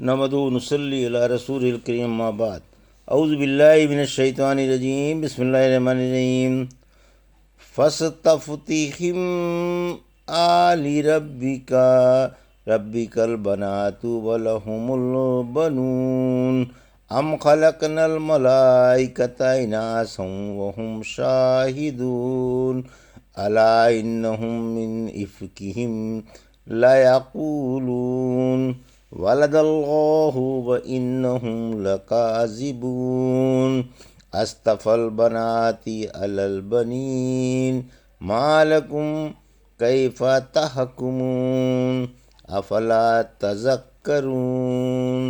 نحمدہ و نصلی علی رسول الکریم اما بعد اعوذ باللہ من الشیطان الرجیم بسم اللہ الرحمن الرحیم فاستفتحم آل ربک البنات ولہم البنون ام خلقنا الملائکۃ اناثا وہم شاہدون الا انہم من افکہم لیقولون ولد اللہ وانہم لکاذبون اصطفی البنات علی البنین ما لکم کیف تحکمون افلا تذکرون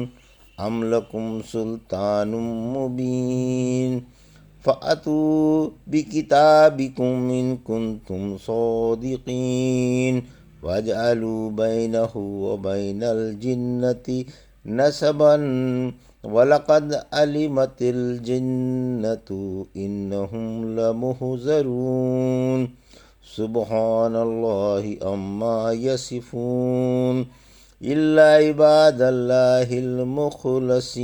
ام لکم سلطان مبین فأتوا بکتابکم ان کنتم صادقین وَاجْعَلُوا بَيْنَهُ وَبَيْنَ الْجِنَّةِ نَسَبًا وَلَقَدْ عَلِمَتِ الْجِنَّةُ إِنَّهُمْ لَمُحْضَرُونَ سُبْحَانَ اللَّهِ عَمَّا يَصِفُونَ إِلَّا عِبَادَ اللَّهِ الْمُخْلَصِينَ۔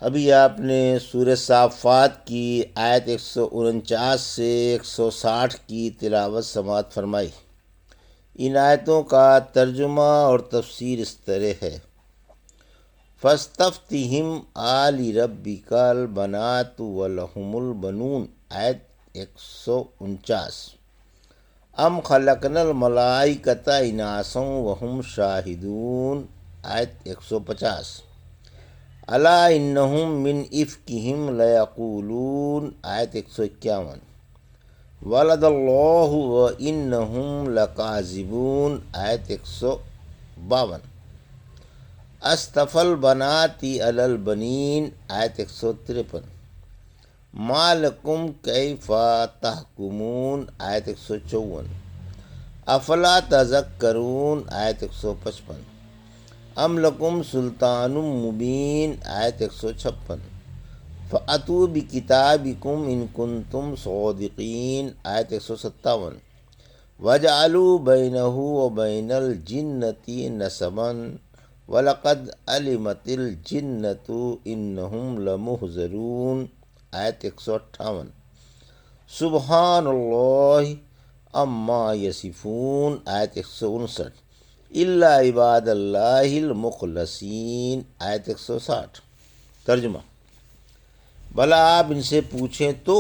ابھی آپ نے سورہ صافات کی آیت 149 سے 160 کی تلاوت سماعت فرمائی۔ ان آیتوں کا ترجمہ اور تفسیر اس طرح ہے: فاستفتحم آل ربک البنات ولہم البنون، آیت 149۔ ام خلقنا الملائکۃ اناثا وہم شاہدون، آیت 150۔ الا انہم من افکہم لیقولون، آیت 151۔ ولد اللہ وانہم لکاذبون، آیت 152۔ اصطفی البنات علی البنین، آیت 153۔ ما لکم کیف تحکمون، آیت 154۔ افلا تذکرون، آیت 155۔ ام لکم سلطان مبین، آیت 156۔ فأتوا بکتابکم ان کنتم صادقین، آیت 157۔ وَاجْعَلُوا بَيْنَهُ وَبَيْنَ الْجِنَّةِ نَسَبًا وَلَقَدْ عَلِمَتِ الْجِنَّةُ إِنَّهُمْ لَمُحْضَرُونَ، آیت 158۔ سبحان اللہ عما یصفون، آیت 159۔ الا عباد اللہ المخلصین، آیت 160۔ ترجمہ: بھلا آپ ان سے پوچھیں تو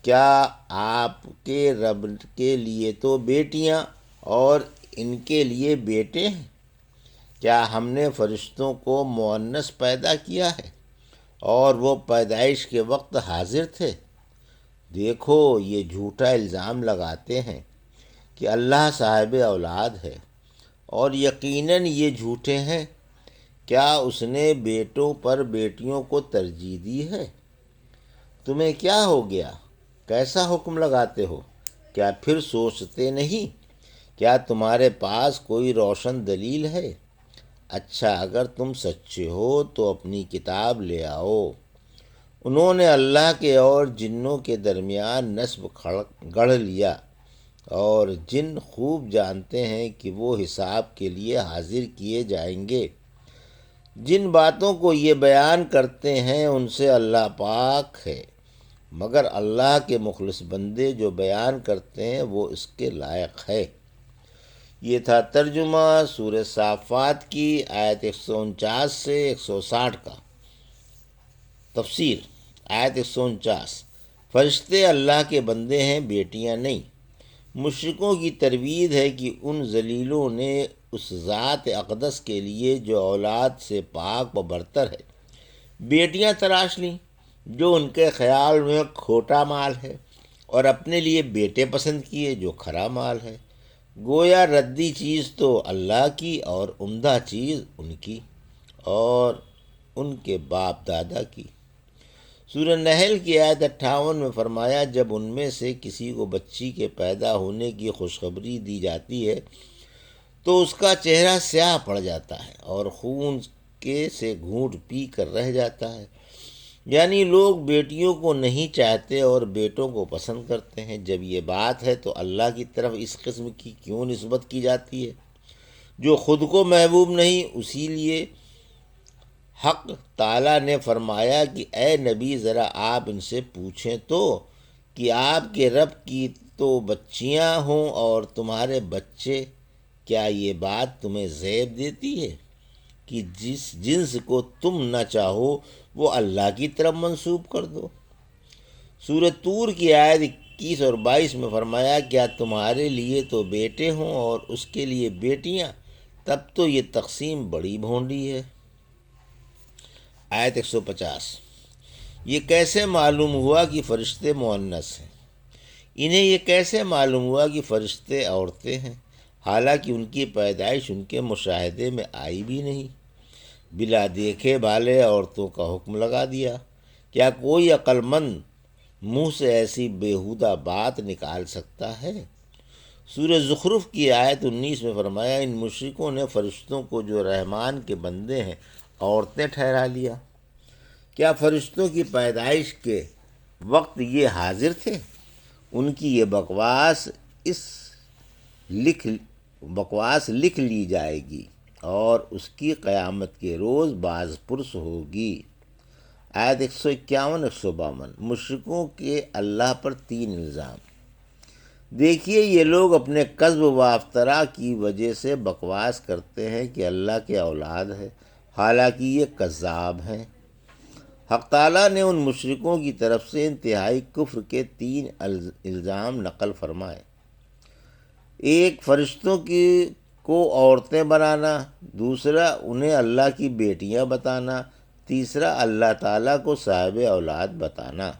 کیا آپ کے رب کے لیے تو بیٹیاں اور ان کے لیے بیٹے ہیں؟ کیا ہم نے فرشتوں کو مؤنث پیدا کیا ہے اور وہ پیدائش کے وقت حاضر تھے؟ دیکھو، یہ جھوٹا الزام لگاتے ہیں کہ اللہ صاحب اولاد ہے، اور یقیناً یہ جھوٹے ہیں۔ کیا اس نے بیٹوں پر بیٹیوں کو ترجیح دی ہے؟ تمہیں کیا ہو گیا؟ کیسا حکم لگاتے ہو؟ کیا پھر سوچتے نہیں؟ کیا تمہارے پاس کوئی روشن دلیل ہے؟ اچھا، اگر تم سچے ہو تو اپنی کتاب لے آؤ۔ انہوں نے اللہ کے اور جنوں کے درمیان نسب گڑھ لیا، اور جن خوب جانتے ہیں کہ وہ حساب کے لیے حاضر کیے جائیں گے۔ جن باتوں کو یہ بیان کرتے ہیں ان سے اللہ پاک ہے، مگر اللہ کے مخلص بندے جو بیان کرتے ہیں وہ اس کے لائق ہے۔ یہ تھا ترجمہ سورہ صافات کی آیت 149 سے 160 کا۔ تفسیر: آیت 149۔ فرشتے اللہ کے بندے ہیں، بیٹیاں نہیں۔ مشرکوں کی ترویج ہے کہ ان ذلیلوں نے اس ذات اقدس کے لیے جو اولاد سے پاک و برتر ہے بیٹیاں تراش لیں، جو ان کے خیال میں کھوٹا مال ہے، اور اپنے لیے بیٹے پسند کیے جو کھرا مال ہے۔ گویا ردی چیز تو اللہ کی اور عمدہ چیز ان کی اور ان کے باپ دادا کی۔ سورہ نحل کی آیت 58 میں فرمایا، جب ان میں سے کسی کو بچی کے پیدا ہونے کی خوشخبری دی جاتی ہے تو اس کا چہرہ سیاہ پڑ جاتا ہے اور خون کے سے گھونٹ پی کر رہ جاتا ہے۔ یعنی لوگ بیٹیوں کو نہیں چاہتے اور بیٹوں کو پسند کرتے ہیں۔ جب یہ بات ہے تو اللہ کی طرف اس قسم کی کیوں نسبت کی جاتی ہے؟ جو خود کو محبوب نہیں، اسی لیے حق تعالیٰ نے فرمایا کہ اے نبی ذرا آپ ان سے پوچھیں تو کہ آپ کے رب کی تو بچیاں ہوں اور تمہارے بچے، کیا یہ بات تمہیں زیب دیتی ہے کہ جس جنس کو تم نہ چاہو وہ اللہ کی طرف منسوب کر دو؟ سورہ طور کی آیت 21 اور 22 میں فرمایا کیا تمہارے لیے تو بیٹے ہوں اور اس کے لیے بیٹیاں، تب تو یہ تقسیم بڑی بھونڈی ہے۔ آیت 150، یہ کیسے معلوم ہوا کہ فرشتے مؤنث ہیں؟ انہیں یہ کیسے معلوم ہوا کہ فرشتے عورتیں ہیں، حالانکہ ان کی پیدائش ان کے مشاہدے میں آئی بھی نہیں؟ بلا دیکھے بھالے عورتوں کا حکم لگا دیا۔ کیا کوئی عقل مند منہ سے ایسی بیہودہ بات نکال سکتا ہے؟ سورہ زخرف کی آیت 19 میں فرمایا ان مشرکوں نے فرشتوں کو جو رحمان کے بندے ہیں عورتیں ٹھہرا لیا۔ کیا فرشتوں کی پیدائش کے وقت یہ حاضر تھے؟ ان کی یہ بکواس لکھ لی جائے گی اور اس کی قیامت کے روز باز پرس ہوگی۔ آیت 151 152، مشرکوں کے اللہ پر 3 الزام۔ دیکھیے یہ لوگ اپنے کذب و افطرا کی وجہ سے بکواس کرتے ہیں کہ اللہ کے اولاد ہے، حالانکہ یہ کذاب ہیں۔ حق تعالیٰ نے ان مشرکوں کی طرف سے انتہائی کفر کے 3 الزام نقل فرمائے۔ ایک، فرشتوں کو عورتیں بنانا، دوسرا انہیں اللہ کی بیٹیاں بتانا، تیسرا اللہ تعالیٰ کو صاحب اولاد بتانا،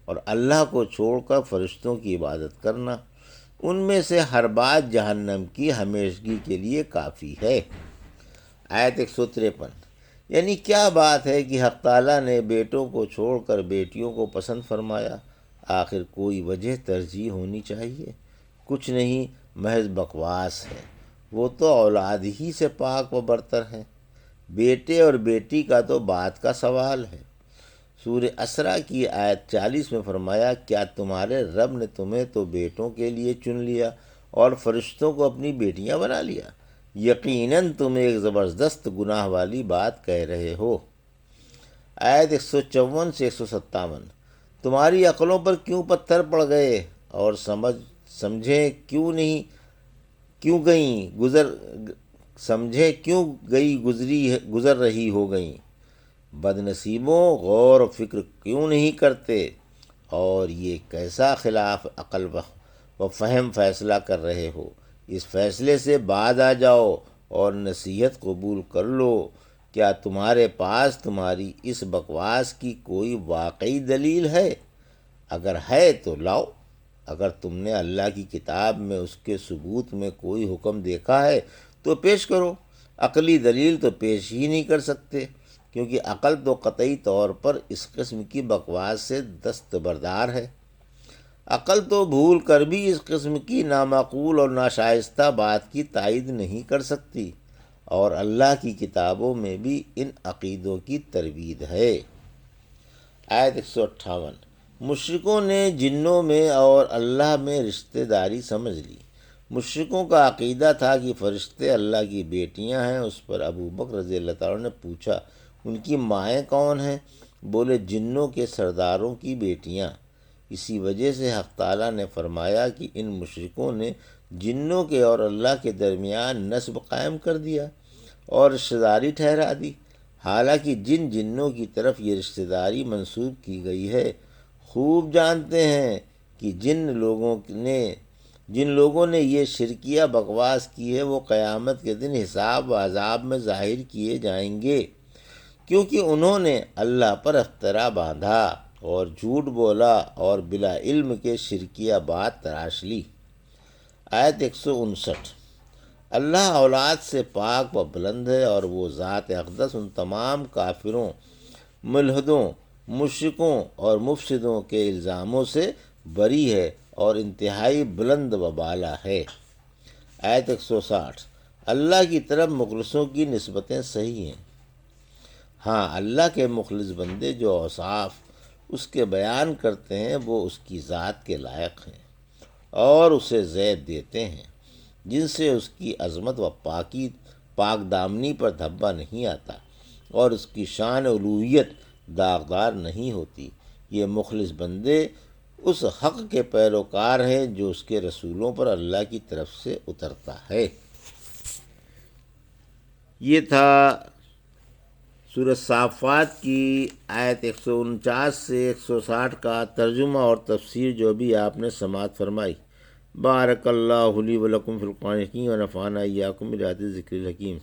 اور اللہ کو چھوڑ کر فرشتوں کی عبادت کرنا۔ ان میں سے ہر بات جہنم کی ہمیشگی کے لیے کافی ہے۔ آیت 153، یعنی کیا بات ہے کہ حق تعالیٰ نے بیٹوں کو چھوڑ کر بیٹیوں کو پسند فرمایا؟ آخر کوئی وجہ ترجیح ہونی چاہیے۔ کچھ نہیں، محض بکواس ہے۔ وہ تو اولاد ہی سے پاک و برتر ہیں۔ بیٹے اور بیٹی کا تو بات کا سوال ہے۔ سورہ اسراء کی آیت 40 میں فرمایا کیا تمہارے رب نے تمہیں تو بیٹوں کے لیے چن لیا اور فرشتوں کو اپنی بیٹیاں بنا لیا؟ یقیناً تم ایک زبردست گناہ والی بات کہہ رہے ہو۔ آیت 154 سے 157، تمہاری عقلوں پر کیوں پتھر پڑ گئے اور سمجھیں کیوں گزر رہی ہو گئیں؟ بد نصیبوں، غور و فکر کیوں نہیں کرتے اور یہ کیسا خلاف عقل و فہم فیصلہ کر رہے ہو؟ اس فیصلے سے باز آ جاؤ اور نصیحت قبول کر لو۔ کیا تمہارے پاس تمہاری اس بکواس کی کوئی واقعی دلیل ہے؟ اگر ہے تو لاؤ۔ اگر تم نے اللہ کی کتاب میں اس کے ثبوت میں کوئی حکم دیکھا ہے تو پیش کرو۔ عقلی دلیل تو پیش ہی نہیں کر سکتے، کیونکہ عقل تو قطعی طور پر اس قسم کی بکواس سے دستبردار ہے۔ عقل تو بھول کر بھی اس قسم کی نامعقول اور ناشائستہ بات کی تائید نہیں کر سکتی، اور اللہ کی کتابوں میں بھی ان عقیدوں کی تردید ہے۔ آیت 158، مشرکوں نے جنوں میں اور اللہ میں رشتہ داری سمجھ لی۔ مشرکوں کا عقیدہ تھا کہ فرشتے اللہ کی بیٹیاں ہیں۔ اس پر ابو بکر رضی اللہ تعالیٰ نے پوچھا ان کی مائیں کون ہیں؟ بولے جنوں کے سرداروں کی بیٹیاں۔ اسی وجہ سے حق تعالیٰ نے فرمایا کہ ان مشرکوں نے جنوں کے اور اللہ کے درمیان نسب قائم کر دیا اور رشتہ داری ٹھہرا دی، حالانکہ جنوں کی طرف یہ رشتہ داری منسوب کی گئی ہے۔ خوب جانتے ہیں کہ جن لوگوں نے یہ شرکیہ بکواس کی ہے وہ قیامت کے دن حساب و عذاب میں ظاہر کیے جائیں گے، کیونکہ انہوں نے اللہ پر افترا باندھا اور جھوٹ بولا اور بلا علم کے شرکیہ بات تراش لی۔ آیت 159، اللہ اولاد سے پاک و بلند ہے اور وہ ذات اقدس ان تمام کافروں، ملحدوں، مشرکوں اور مفسدوں کے الزاموں سے بری ہے اور انتہائی بلند و بالا ہے۔ آیت 160، اللہ کی طرف مخلصوں کی نسبتیں صحیح ہیں۔ ہاں، اللہ کے مخلص بندے جو اوصاف اس کے بیان کرتے ہیں وہ اس کی ذات کے لائق ہیں اور اسے زید دیتے ہیں۔ جن سے اس کی عظمت و پاک دامنی پر دھبا نہیں آتا اور اس کی شان الوہیت داغدار نہیں ہوتی۔ یہ مخلص بندے اس حق کے پیروکار ہیں جو اس کے رسولوں پر اللہ کی طرف سے اترتا ہے۔ یہ تھا سورہ صافات کی آیت 149 سے 160 کا ترجمہ اور تفسیر جو بھی آپ نے سماعت فرمائی۔ بارک اللہ لی و لکم فی القرآن الحکیم و نفعنا ایاکم بآیات الذکر الحکیم۔